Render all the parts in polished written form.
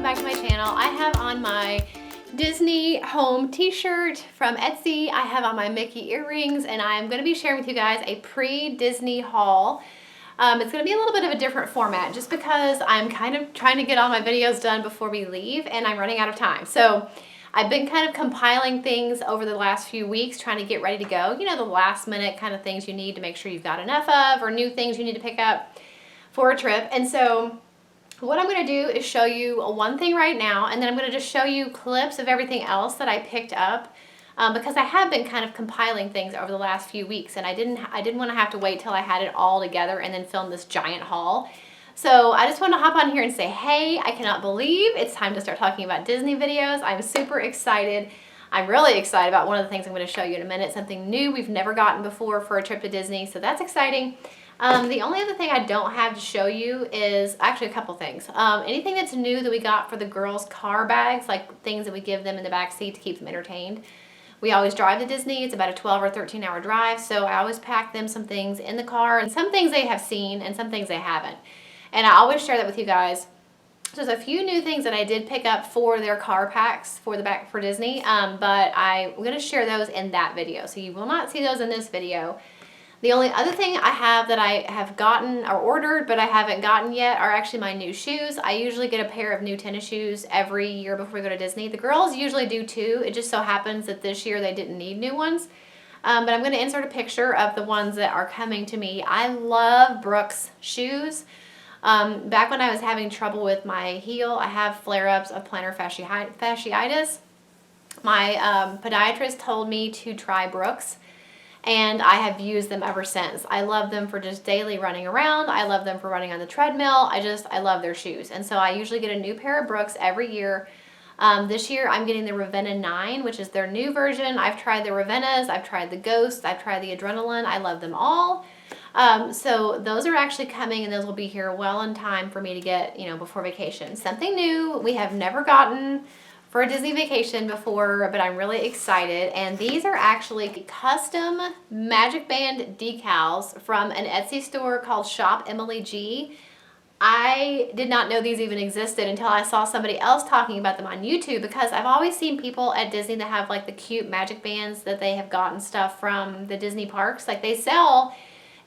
back to my channel. I have on my Disney home t-shirt from Etsy. I have on my Mickey earrings, and I'm going to be sharing with you guys a pre-Disney haul. It's going to be a little bit of a different format just because I'm kind of trying to get all my videos done before we leave and I'm running out of time. So I've been kind of compiling things over the last few weeks, trying to get ready to go. You know, the last minute kind of things you need to make sure you've got enough of, or new things you need to pick up for a trip. And so what I'm going to do is show you one thing right now, and then I'm going to just show you clips of everything else that I picked up, because I have been kind of compiling things over the last few weeks, and I didn't want to have to wait till I had it all together and then film this giant haul. So I just want to hop on here and say, hey, I cannot believe it's time to start talking about Disney videos. I'm super excited. I'm really excited about one of the things I'm going to show you in a minute, something new we've never gotten before for a trip to Disney, so that's exciting. The only other thing I don't have to show you is actually a couple things. Anything that's new that we got for the girls' car bags, like things that we give them in the back seat to keep them entertained. We always drive to Disney. It's about a 12 or 13 hour drive, so I always pack them some things in the car, and some things they have seen and some things they haven't. And I always share that with you guys. So there's a few new things that I did pick up for their car packs for the back for Disney, but I'm going to share those in that video. So you will not see those in this video. The only other thing I have that I have gotten or ordered but I haven't gotten yet are actually my new shoes. I usually get a pair of new tennis shoes every year before we go to Disney. The girls usually do too. It just so happens that this year they didn't need new ones. But I'm going to insert a picture of the ones that are coming to me. I love Brooks shoes. Back when I was having trouble with my heel, I have flare-ups of plantar fasciitis. My podiatrist told me to try Brooks, and I have used them ever since. I love them for just daily running around. I love them for running on the treadmill. I love their shoes. And so I usually get a new pair of Brooks every year. This year I'm getting the Ravenna 9, which is their new version. I've tried the Ravennas, I've tried the Ghosts, I've tried the Adrenaline. I love them all. So those are actually coming, and those will be here well in time for me to get, you know, before vacation. Something new we have never gotten for a Disney vacation before, but I'm really excited. And these are actually custom Magic Band decals from an Etsy store called Shop Emily G. I did not know these even existed until I saw somebody else talking about them on YouTube, because I've always seen people at Disney that have like the cute magic bands that they have gotten stuff from the Disney parks. Like they sell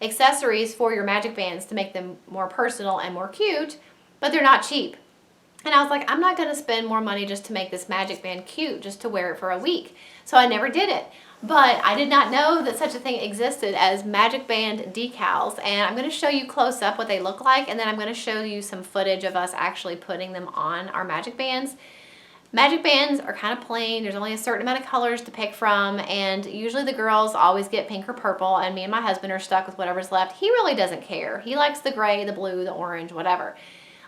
accessories for your magic bands to make them more personal and more cute, but they're not cheap. And I was like, I'm not going to spend more money just to make this magic band cute, just to wear it for a week. So I never did it. But I did not know that such a thing existed as magic band decals. And I'm going to show you close up what they look like, and then I'm going to show you some footage of us actually putting them on our magic bands. Magic bands are kind of plain. There's only a certain amount of colors to pick from, and usually the girls always get pink or purple, and me and my husband are stuck with whatever's left. He really doesn't care. He likes the gray, the blue, the orange, whatever.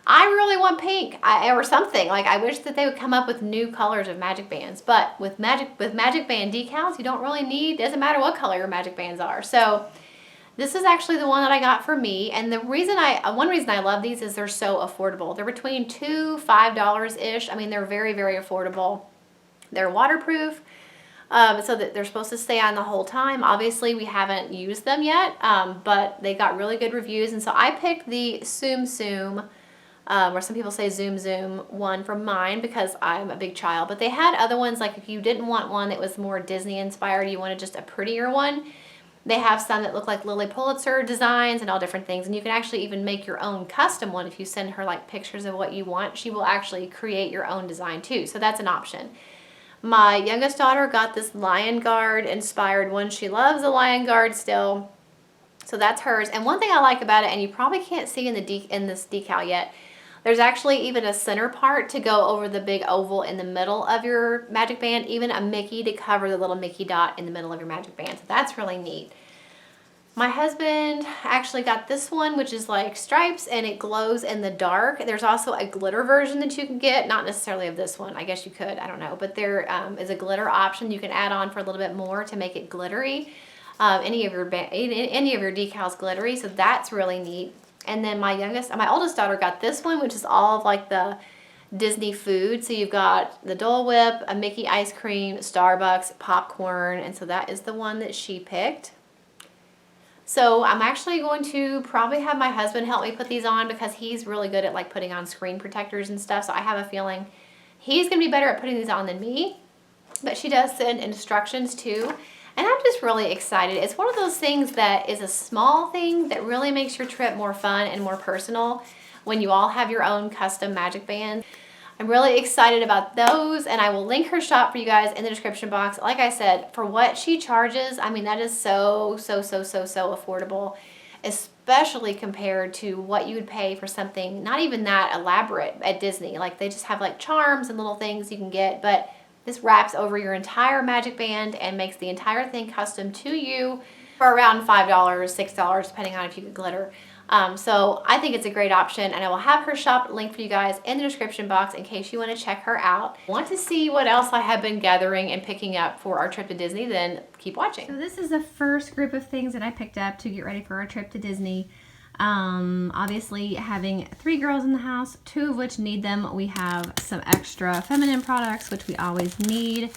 I really want pink or something. Like, I wish that they would come up with new colors of magic bands, but with magic band decals, you don't really need, doesn't matter what color your magic bands are. So this is actually the one that I got for me, and one reason I love these is they're so affordable. They're between $2 to $5-ish. I mean, they're very, very affordable. They're waterproof, so that they're supposed to stay on the whole time. Obviously, we haven't used them yet, but they got really good reviews, and so I picked the Tsum Tsum, or some people say Zoom Zoom one from mine because I'm a big child. But they had other ones, like if you didn't want one that was more Disney inspired, you wanted just a prettier one. They have some that look like Lily Pulitzer designs and all different things, and you can actually even make your own custom one. If you send her like pictures of what you want, she will actually create your own design too, so that's an option. My youngest daughter got this Lion Guard inspired one. She loves the Lion Guard still, so that's hers. And one thing I like about it, and you probably can't see in this decal yet, there's actually even a center part to go over the big oval in the middle of your magic band, even a Mickey to cover the little Mickey dot in the middle of your magic band. So that's really neat. My husband actually got this one, which is like stripes, and it glows in the dark. There's also a glitter version that you can get, not necessarily of this one. I guess you could, I don't know. But there is a glitter option you can add on for a little bit more to make it glittery. Any of your decals glittery, so that's really neat. And then my oldest daughter got this one, which is all of like the Disney food. So you've got the Dole Whip, a Mickey ice cream, Starbucks, popcorn, and so that is the one that she picked. So I'm actually going to probably have my husband help me put these on because he's really good at like putting on screen protectors and stuff. So I have a feeling he's going to be better at putting these on than me. But she does send instructions too. And I'm just really excited. It's one of those things that is a small thing that really makes your trip more fun and more personal when you all have your own custom magic band. I'm really excited about those, and I will link her shop for you guys in the description box. Like I said, for what she charges, I mean, that is so affordable, especially compared to what you would pay for something not even that elaborate at Disney. Like, they just have like charms and little things you can get, but this wraps over your entire magic band and makes the entire thing custom to you for around $5, $6, depending on if you get glitter. So I think it's a great option, and I will have her shop link for you guys in the description box in case you want to check her out. Want to see what else I have been gathering and picking up for our trip to Disney? Then keep watching. So this is the first group of things that I picked up to get ready for our trip to Disney. Obviously having 3 girls in the house, 2 of which need them. We have some extra feminine products, which we always need.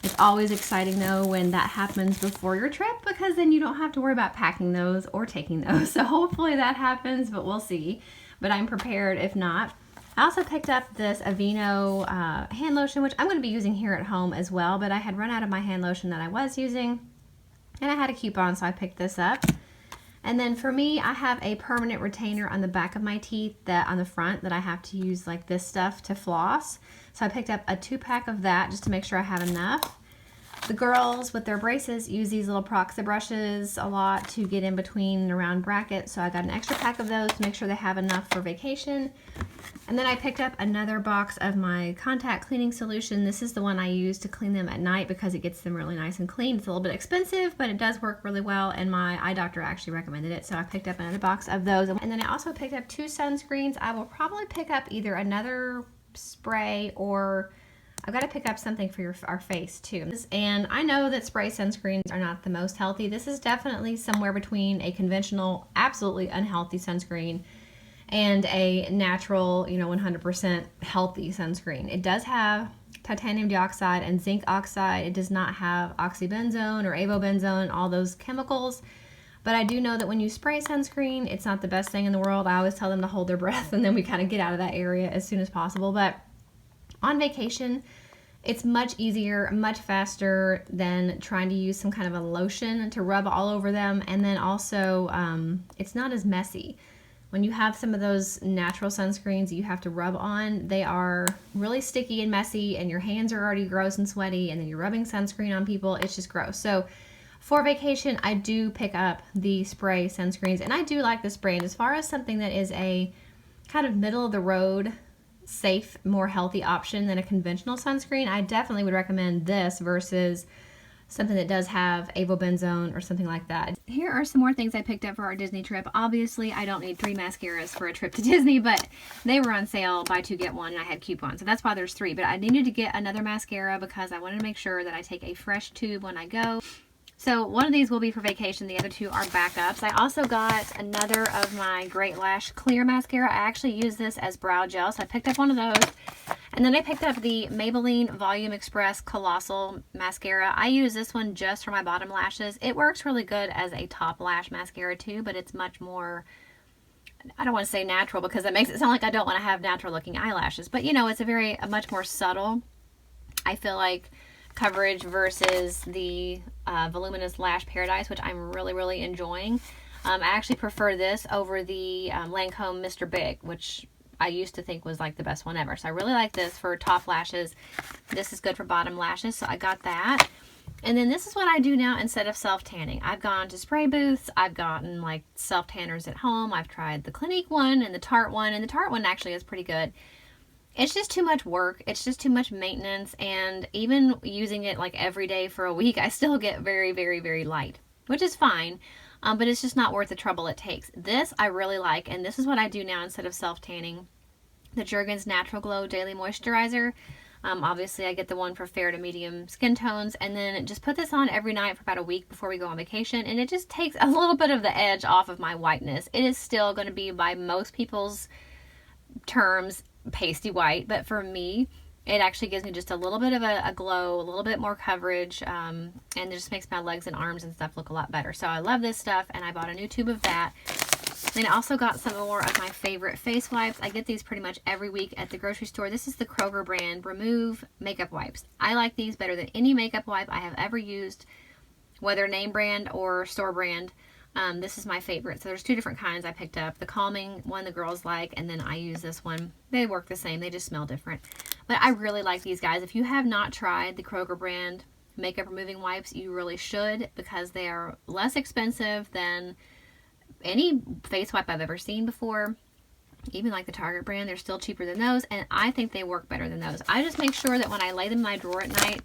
It's always exciting though when that happens before your trip, because then you don't have to worry about packing those or taking those. So hopefully that happens, but we'll see. But I'm prepared if not. I also picked up this Aveeno hand lotion, which I'm going to be using here at home as well, but I had run out of my hand lotion that I was using, and I had a coupon, so I picked this up. And then for me, I have a permanent retainer on the back of my teeth that on the front that I have to use like this stuff to floss. So I picked up a 2-pack of that just to make sure I have enough. The girls with their braces use these little Proxa brushes a lot to get in between and around brackets. So I got an extra pack of those to make sure they have enough for vacation. And then I picked up another box of my contact cleaning solution. This is the one I use to clean them at night because it gets them really nice and clean. It's a little bit expensive, but it does work really well, and my eye doctor actually recommended it, so I picked up another box of those. And then I also picked up 2 sunscreens. I will probably pick up either another spray, or I've got to pick up something for our face too. And I know that spray sunscreens are not the most healthy. This is definitely somewhere between a conventional, absolutely unhealthy sunscreen and a natural, 100% healthy sunscreen. It does have titanium dioxide and zinc oxide. It does not have oxybenzone or avobenzone, all those chemicals. But I do know that when you spray sunscreen, it's not the best thing in the world. I always tell them to hold their breath, and then we kind of get out of that area as soon as possible. But on vacation, it's much easier, much faster than trying to use some kind of a lotion to rub all over them. And then also, it's not as messy. When you have some of those natural sunscreens you have to rub on, they are really sticky and messy, and your hands are already gross and sweaty, and then you're rubbing sunscreen on people. It's just gross. So for vacation, I do pick up the spray sunscreens, and I do like this brand. As far as something that is a kind of middle of the road, safe, more healthy option than a conventional sunscreen, I definitely would recommend this versus something that does have avobenzone or something like that. Here are some more things I picked up for our Disney trip. Obviously, I don't need 3 mascaras for a trip to Disney, but they were on sale, buy 2 get 1, and I had coupons, so that's why there's 3. But I needed to get another mascara because I wanted to make sure that I take a fresh tube when I go. So one of these will be for vacation. The other 2 are backups. I also got another of my Great Lash Clear Mascara. I actually use this as brow gel, so I picked up one of those. And then I picked up the Maybelline Volume Express Colossal Mascara. I use this one just for my bottom lashes. It works really good as a top lash mascara too, but it's much more, I don't want to say natural because that makes it sound like I don't want to have natural looking eyelashes. But it's a much more subtle, I feel like, coverage versus the Voluminous Lash Paradise, which I'm really enjoying. I actually prefer this over the Lancome Mr. Big, which I used to think was like the best one ever. So I really like this for top lashes. This is good for bottom lashes, so I got that. And then this is what I do now instead of self-tanning. I've gone to spray booths. I've gotten like self-tanners at home. I've tried the Clinique one and the Tarte one, and the Tarte one actually is pretty good. It's just too much work. It's just too much maintenance, and even using it like every day for a week, I still get very light, which is fine, but it's just not worth the trouble it takes. This I really like, and this is what I do now instead of self-tanning. The Jergens Natural Glow Daily Moisturizer. Obviously, I get the one for fair to medium skin tones, and then just put this on every night for about a week before we go on vacation, and it just takes a little bit of the edge off of my whiteness. It is still going to be, by most people's terms, pasty white, but for me, It actually gives me just a little bit of a glow, a little bit more coverage, and it just makes my legs and arms and stuff look a lot better. So I love this stuff, and I bought a new tube of that. Then I also got some more of my favorite face wipes. I get these pretty much every week at the grocery store. This is the Kroger brand Remove Makeup Wipes. I like these better than any makeup wipe I have ever used, whether name brand or store brand. This is my favorite. So there's two different kinds I picked up. The calming one the girls like, and then I use this one. They work the same. They just smell different. But I really like these guys. If you have not tried the Kroger brand makeup removing wipes, you really should, because they are less expensive than any face wipe I've ever seen before. Even like the Target brand, they're still cheaper than those, and I think they work better than those. I just make sure that when I lay them in my drawer at night,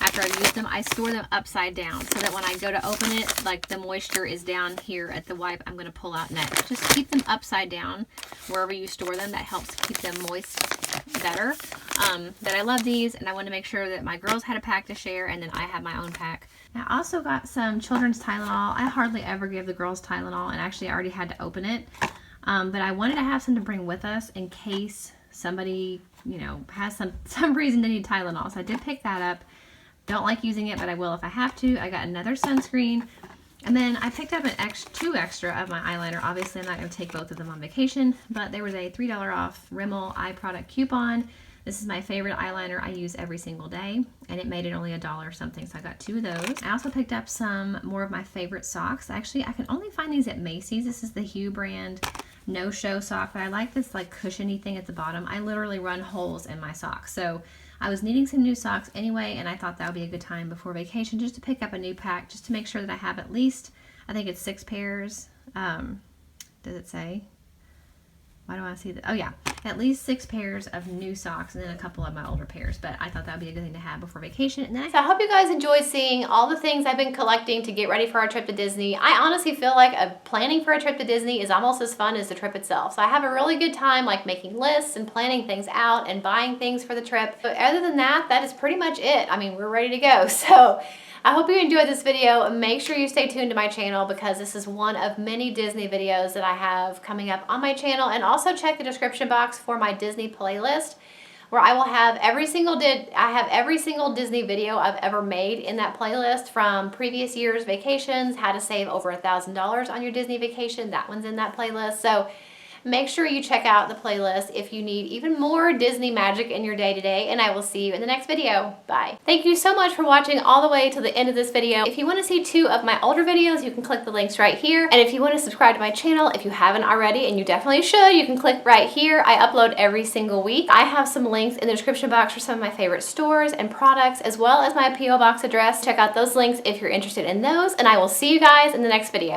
after I've used them, I store them upside down so that when I go to open it, like the moisture is down here at the wipe I'm going to pull out next. Just keep them upside down wherever you store them. That helps keep them moist better. But I love these, and I wanted to make sure that my girls had a pack to share, and then I have my own pack. I also got some children's Tylenol. I hardly ever give the girls Tylenol, and actually I already had to open it. But I wanted to have some to bring with us in case somebody, you know, has some reason to need Tylenol. So I did pick that up. Don't like using it, but I will if I have to. I got another sunscreen. And then I picked up two extra of my eyeliner. Obviously, I'm not going to take both of them on vacation, but there was a $3 off Rimmel eye product coupon. This is my favorite eyeliner I use every single day, and it made it only $1 or something, so I got two of those. I also picked up some more of my favorite socks. Actually, I can only find these at Macy's. This is the Hue brand no-show sock, but I like this like cushiony thing at the bottom. I literally run holes in my socks, so I was needing some new socks anyway, and I thought that would be a good time before vacation just to pick up a new pack, just to make sure that I have at least, I think it's 6 pairs. Does it say? Why do I see that? Oh yeah, at least 6 pairs of new socks, and then a couple of my older pairs. But I thought that would be a good thing to have before vacation. And then so I hope you guys enjoyed seeing all the things I've been collecting to get ready for our trip to Disney. I honestly feel like planning for a trip to Disney is almost as fun as the trip itself. So I have a really good time like making lists and planning things out and buying things for the trip. But other than that, that is pretty much it. I mean, we're ready to go. So I hope you enjoyed this video. Make sure you stay tuned to my channel, because this is one of many Disney videos that I have coming up on my channel. And also check the description box for my Disney playlist, where I will have every single Disney video I've ever made in that playlist, from previous years' vacations, how to save over $1,000 on your Disney vacation. That one's in that playlist. So make sure you check out the playlist if you need even more Disney magic in your day-to-day, and I will see you in the next video. Bye. Thank you so much for watching all the way to the end of this video. If you want to see 2 of my older videos, you can click the links right here. And if you want to subscribe to my channel, if you haven't already, and you definitely should, you can click right here. I upload every single week. I have some links in the description box for some of my favorite stores and products, as well as my P.O. Box address. Check out those links if you're interested in those, and I will see you guys in the next video.